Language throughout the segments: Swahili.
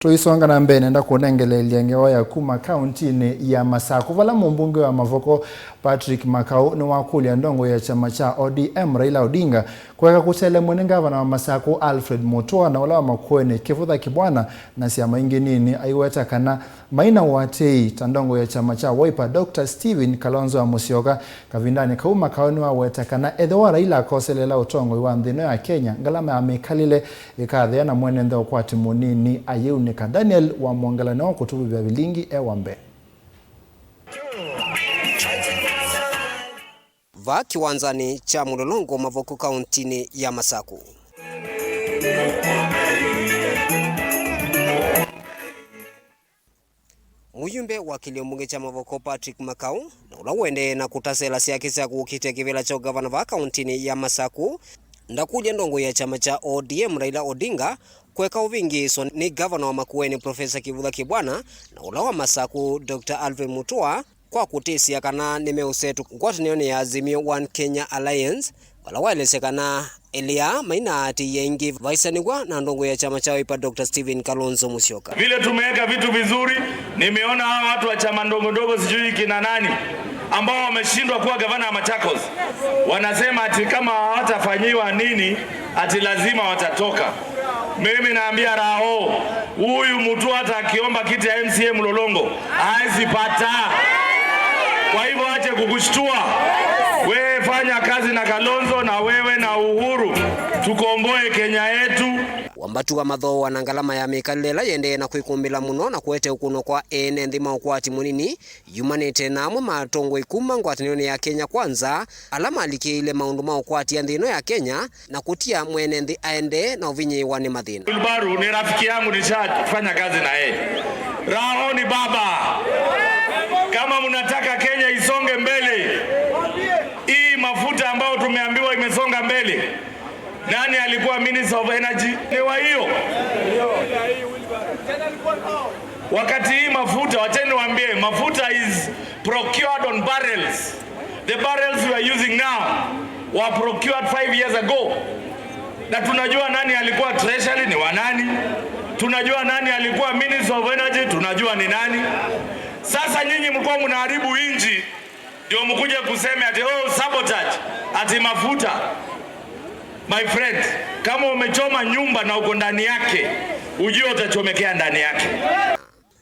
Tuisonga na mbele nenda kuonengelelia ngewa ya kuma kauntini ya Masako. Vala mbunge wa Mavoko Patrick Makau ni wakulia ndongo ya chama cha ODM Raila Odinga kweka kutele Ngavana wa Masako Alfred Mutua na wala wa Makueni Kivila Kibwana na siyama ingenini aiweta kana maina watei tandongo ya chama cha Wiper Dr. Steven Kalonzo wa Musyoka kavindani kau Makau ni waweta kana edhewa Raila koselela utongo wa ndhino ya Kenya ngalama ya mekalile ikadhea na mwenendo kwa timunini ayeuni Daniel wa Mwangalano kutubu vya vilingi ewambe. Va kiwanzani cha Mlolongo Mavoko kauntini ya Masako. Muyumbe wa kiliombunge cha Mavoko Patrick Makau na ulawende na kutasela siaki siya kukite Kivila cha Ngavana va kauntini ya Masako ndakuja ndongo ya chama cha ODM Raila Odinga kweka uvingi so ni Gavana wa Makueni Profesa Kivila Kibwana na ula wa Masako Dr. Alfred Mutua kwa kutisia kana nimeusetu ngwatanio ya Azimio One Kenya Alliance wala waelesekana elia maina ati yengi vaisanigwa na ndongo ya chama cha Wiper Dr. Steven Kalonzo Musyoka. Vile tumeweka vitu vizuri, nimeona hawa watu wa chama ndogo sijui kina nani ambao wameshindwa kuwa gavana wa Machakos wanasema ati kama hawatafanyiwa nini ati lazima watatoka. Mimi naambia Raho, huyu mtu hata akiomba kiti ya MCA Mlolongo haezi pata. Kwa hivyo ache kukushtua. Wewe fanya kazi na Kalonzo na wewe na Uhuru tukomboe Kenya yetu. Wambatu wa madho wanangalama ya mekalela yende na kuikumbila muno na kuete ukuno kwa ene ndima ukwati munini yumanete na amwe matongo ikuma ngwatanio ya Kenya kwanza alama alike ile maunduma ukwati ya ndino ya Kenya na kutia mwene ndi aende na uvinyi wani madhina. Ulbaru ni rafiki yangu nishafanya kazi na yeye. Raho ni baba. Kama mnataka Kenya isonge mbele, hii mafuta ambayo tumeambiwa imesonga mbele, nani alikuwa Minister of Energy? Ni wa hiyo. Wakati hii mafuta, wacheni waambie, mafuta is procured on barrels. The barrels we are using now were procured 5 years ago. Na tunajua nani alikuwa treasury ni wa nani. Tunajua nani alikuwa Minister of Energy, tunajua ni nani. Sasa nyinyi mlikuwa mnaharibu inji, ndio mkuje kuseme ati sabotage ati mafuta. My friend, kama umechoma nyumba na uko ndani yake, ujue utachomekea ndani yake.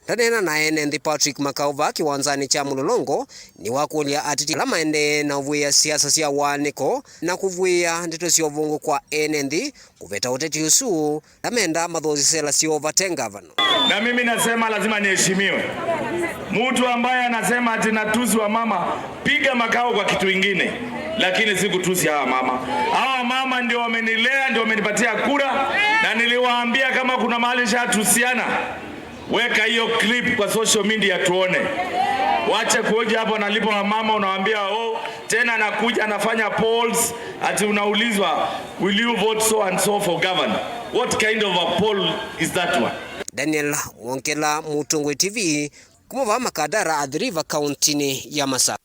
Tadena na ene ndi Patrick Makau va kiwanzani cha Mlolongo ni wakulia atiti lama ende na uvuya siasa siya waniko na kuvuya ndito siyo vungu kwa ene ndi kuveta uteti usu lamenda madhozi sela siyo vatengavano. Na mimi nasema lazima niheshimiwe. Mtu ambaye anasema ati natusi wa mama, piga Makau kwa kitu ingine. Lakini siku tusi hawa mama. Hawa mama ndio wamenilea, ndio wamenipatia kura na niliwaambia kama kuna mahali shatusiana, weka hiyo clip kwa social media tuone. Wache kuoja hapo nalipo wa mama unawaambia tena anakuja anafanya polls ati unaulizwa will you vote so and so for governor. What kind of a poll is that one? Daniel Wonkela Mutongwe TV kumova makadara River County ya Masako.